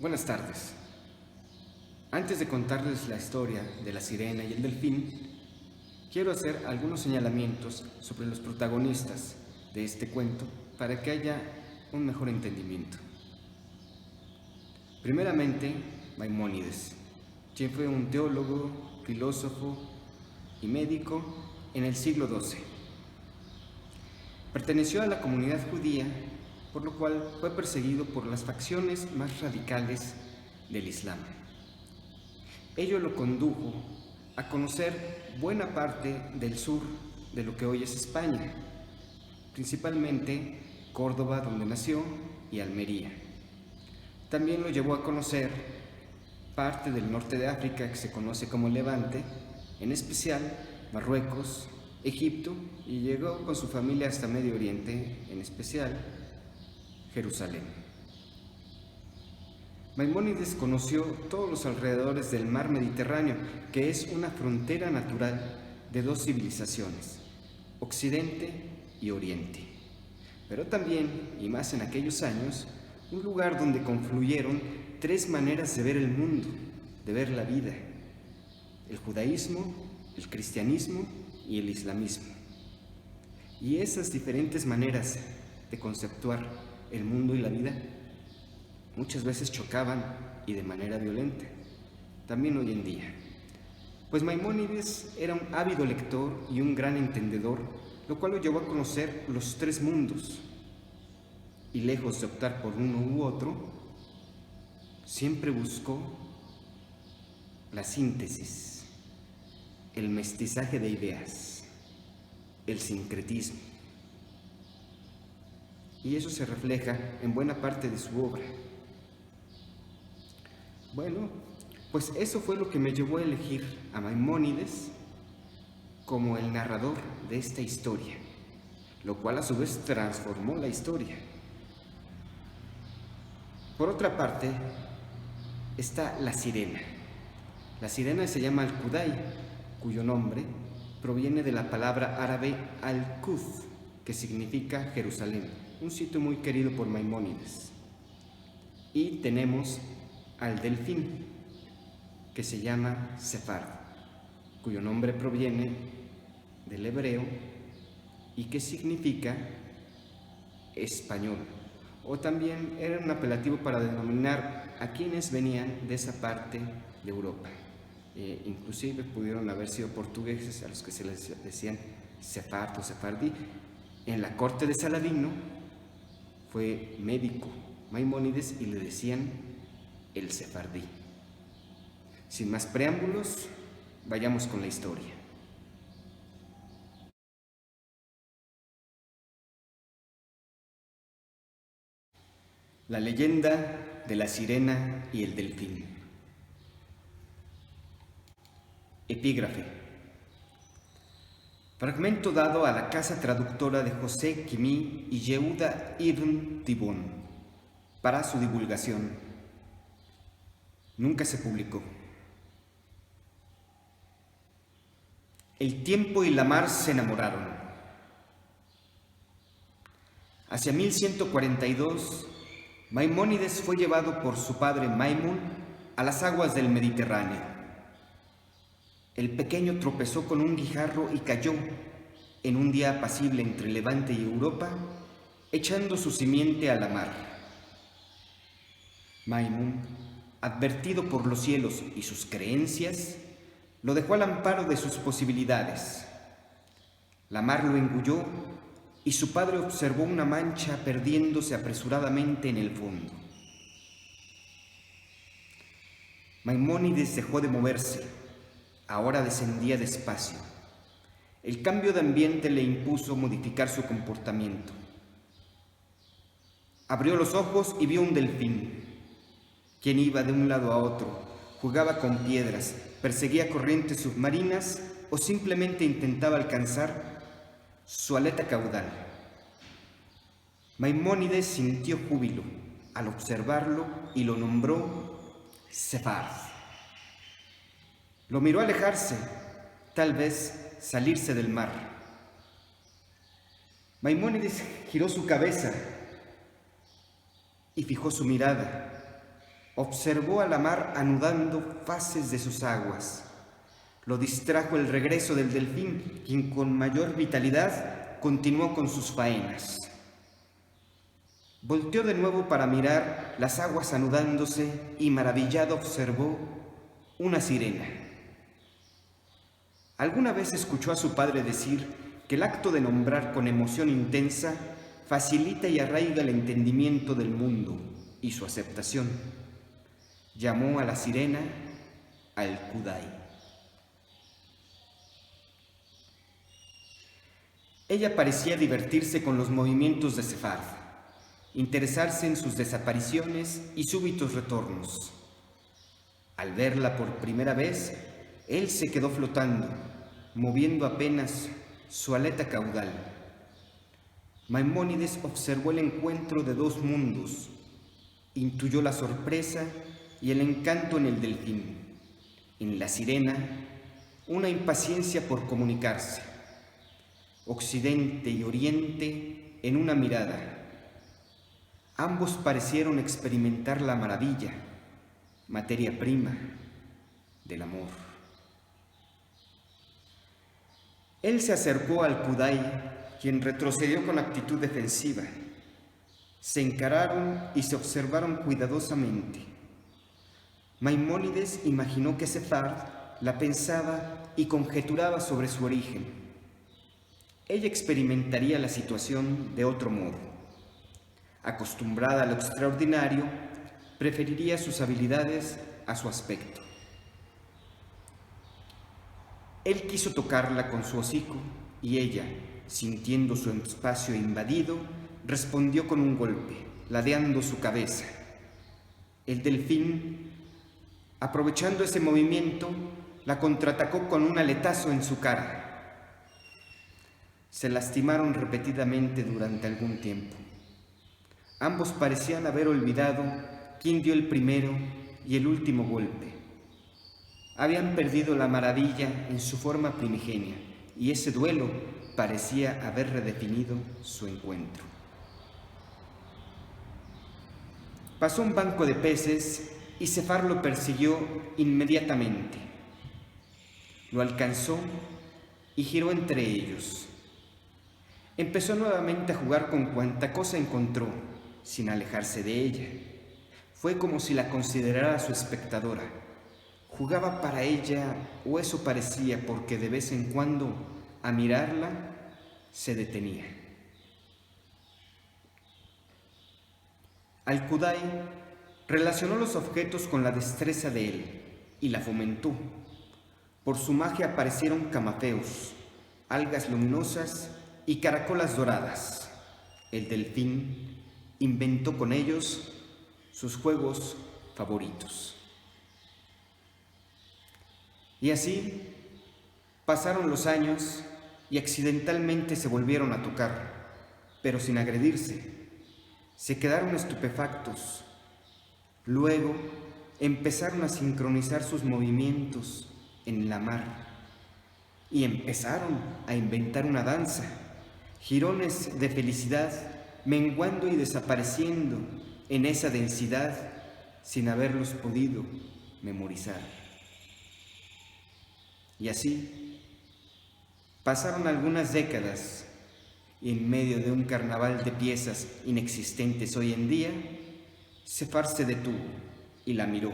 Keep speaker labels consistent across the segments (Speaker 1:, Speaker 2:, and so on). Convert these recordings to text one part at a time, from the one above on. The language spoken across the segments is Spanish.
Speaker 1: Buenas tardes. Antes de contarles la historia de la sirena y el delfín, quiero hacer algunos señalamientos sobre los protagonistas de este cuento para que haya un mejor entendimiento. Primeramente, Maimónides, quien fue un teólogo, filósofo y médico en el siglo XII. Perteneció a la comunidad judía, por lo cual fue perseguido por las facciones más radicales del Islam. Ello lo condujo a conocer buena parte del sur de lo que hoy es España, principalmente Córdoba, donde nació, y Almería. También lo llevó a conocer parte del norte de África, que se conoce como Levante, en especial Marruecos, Egipto, y llegó con su familia hasta Medio Oriente, en especial Jerusalén. Maimónides conoció todos los alrededores del mar Mediterráneo, que es una frontera natural de dos civilizaciones, Occidente y Oriente. Pero también, y más en aquellos años, un lugar donde confluyeron tres maneras de ver el mundo, de ver la vida: el judaísmo, el cristianismo y el islamismo. Y esas diferentes maneras de conceptuar el mundo y la vida muchas veces chocaban, y de manera violenta, también hoy en día. Pues Maimónides era un ávido lector y un gran entendedor, lo cual lo llevó a conocer los tres mundos, y lejos de optar por uno u otro, siempre buscó la síntesis, el mestizaje de ideas, el sincretismo. Y eso se refleja en buena parte de su obra. Bueno, pues eso fue lo que me llevó a elegir a Maimónides como el narrador de esta historia, lo cual a su vez transformó la historia. Por otra parte, está la sirena. La sirena se llama Al-Qudai, cuyo nombre proviene de la palabra árabe Al-Qud, que significa Jerusalén, un sitio muy querido por Maimónides. Y tenemos al delfín, que se llama Sefard, cuyo nombre proviene del hebreo y que significa español, o también era un apelativo para denominar a quienes venían de esa parte de Europa. Inclusive pudieron haber sido portugueses, a los que se les decían sefard o sefardí. En la corte de Saladino fue médico Maimónides y le decían el sefardí. Sin más preámbulos, vayamos con la historia. La leyenda de la sirena y el delfín. Epígrafe. Fragmento dado a la casa traductora de José Quimí y Yehuda Ibn Tibón para su divulgación. Nunca se publicó. El tiempo y la mar se enamoraron. Hacia 1142, Maimónides fue llevado por su padre Maimón a las aguas del Mediterráneo. El pequeño tropezó con un guijarro y cayó en un día apacible entre Levante y Europa, echando su simiente a la mar. Maimón, advertido por los cielos y sus creencias, lo dejó al amparo de sus posibilidades. La mar lo engulló y su padre observó una mancha perdiéndose apresuradamente en el fondo. Maimónides dejó de moverse. Ahora descendía despacio. El cambio de ambiente le impuso modificar su comportamiento. Abrió los ojos y vio un delfín, quien iba de un lado a otro, jugaba con piedras, perseguía corrientes submarinas o simplemente intentaba alcanzar su aleta caudal. Maimónides sintió júbilo al observarlo y lo nombró Sefard. Lo miró alejarse, tal vez salirse del mar. Maimónides giró su cabeza y fijó su mirada. Observó a la mar anudando faces de sus aguas. Lo distrajo el regreso del delfín, quien con mayor vitalidad continuó con sus faenas. Volteó de nuevo para mirar las aguas anudándose y maravillado observó una sirena. Alguna vez escuchó a su padre decir que el acto de nombrar con emoción intensa facilita y arraiga el entendimiento del mundo y su aceptación. Llamó a la sirena Al-Qudai. Ella parecía divertirse con los movimientos de Sefard, interesarse en sus desapariciones y súbitos retornos. Al verla por primera vez, él se quedó flotando, moviendo apenas su aleta caudal. Maimónides observó el encuentro de dos mundos, intuyó la sorpresa y el encanto en el delfín, en la sirena, una impaciencia por comunicarse. Occidente y Oriente en una mirada. Ambos parecieron experimentar la maravilla, materia prima del amor. Él se acercó al Qudai, quien retrocedió con actitud defensiva. Se encararon y se observaron cuidadosamente. Maimónides imaginó que Sefard la pensaba y conjeturaba sobre su origen. Ella experimentaría la situación de otro modo. Acostumbrada a lo extraordinario, preferiría sus habilidades a su aspecto. Él quiso tocarla con su hocico y ella, sintiendo su espacio invadido, respondió con un golpe, ladeando su cabeza. El delfín, aprovechando ese movimiento, la contraatacó con un aletazo en su cara. Se lastimaron repetidamente durante algún tiempo. Ambos parecían haber olvidado quién dio el primero y el último golpe. Habían perdido la maravilla en su forma primigenia y ese duelo parecía haber redefinido su encuentro. Pasó un banco de peces y Sefard lo persiguió inmediatamente. Lo alcanzó y giró entre ellos. Empezó nuevamente a jugar con cuanta cosa encontró, sin alejarse de ella. Fue como si la considerara su espectadora. Jugaba para ella, o eso parecía, porque de vez en cuando, a mirarla, se detenía. Al-Qudai relacionó los objetos con la destreza de él y la fomentó. Por su magia aparecieron camafeos, algas luminosas y caracolas doradas. El delfín inventó con ellos sus juegos favoritos. Y así pasaron los años y accidentalmente se volvieron a tocar, pero sin agredirse. Se quedaron estupefactos. Luego empezaron a sincronizar sus movimientos en la mar y empezaron a inventar una danza, jirones de felicidad menguando y desapareciendo en esa densidad sin haberlos podido memorizar. Y así pasaron algunas décadas y en medio de un carnaval de piezas inexistentes hoy en día, Sefard se detuvo y la miró.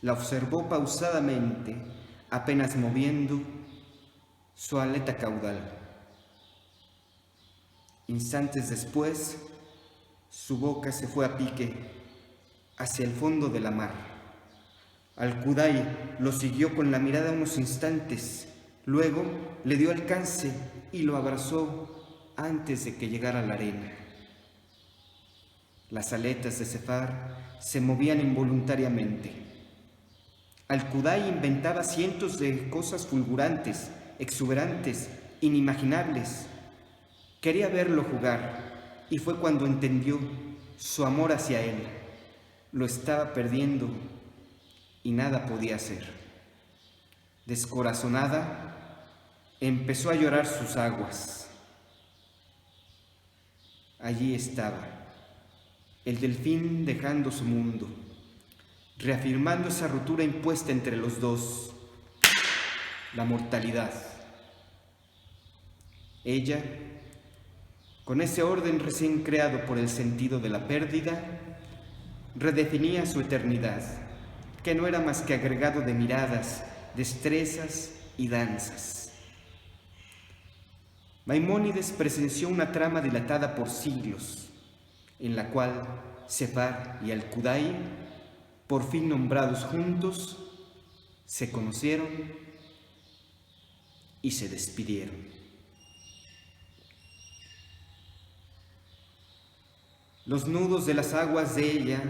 Speaker 1: La observó pausadamente, apenas moviendo su aleta caudal. Instantes después, su boca se fue a pique hacia el fondo de la mar. Al-Qudai lo siguió con la mirada unos instantes, luego le dio alcance y lo abrazó antes de que llegara a la arena. Las aletas de Sefard se movían involuntariamente. Al-Qudai inventaba cientos de cosas fulgurantes, exuberantes, inimaginables. Quería verlo jugar y fue cuando entendió su amor hacia él. Lo estaba perdiendo y nada podía hacer. Descorazonada, empezó a llorar sus aguas. Allí estaba, el delfín dejando su mundo, reafirmando esa ruptura impuesta entre los dos, la mortalidad. Ella, con ese orden recién creado por el sentido de la pérdida, redefinía su eternidad, que no era más que agregado de miradas, destrezas y danzas. Maimónides presenció una trama dilatada por siglos, en la cual Sefar y Alcudai, por fin nombrados juntos, se conocieron y se despidieron. Los nudos de las aguas de ella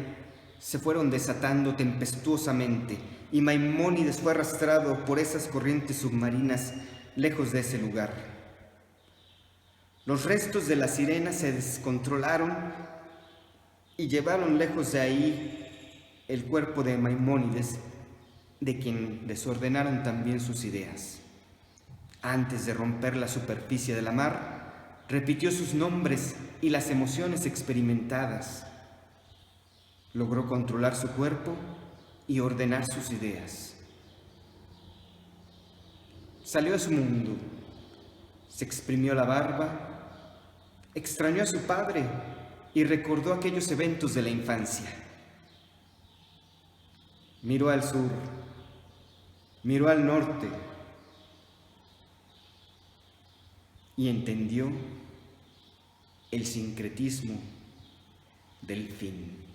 Speaker 1: se fueron desatando tempestuosamente y Maimónides fue arrastrado por esas corrientes submarinas lejos de ese lugar. Los restos de la sirena se descontrolaron y llevaron lejos de ahí el cuerpo de Maimónides, de quien desordenaron también sus ideas. Antes de romper la superficie de la mar, repitió sus nombres y las emociones experimentadas. Logró controlar su cuerpo y ordenar sus ideas. Salió a su mundo, se exprimió la barba, extrañó a su padre y recordó aquellos eventos de la infancia. Miró al sur, miró al norte y entendió el sincretismo del fin.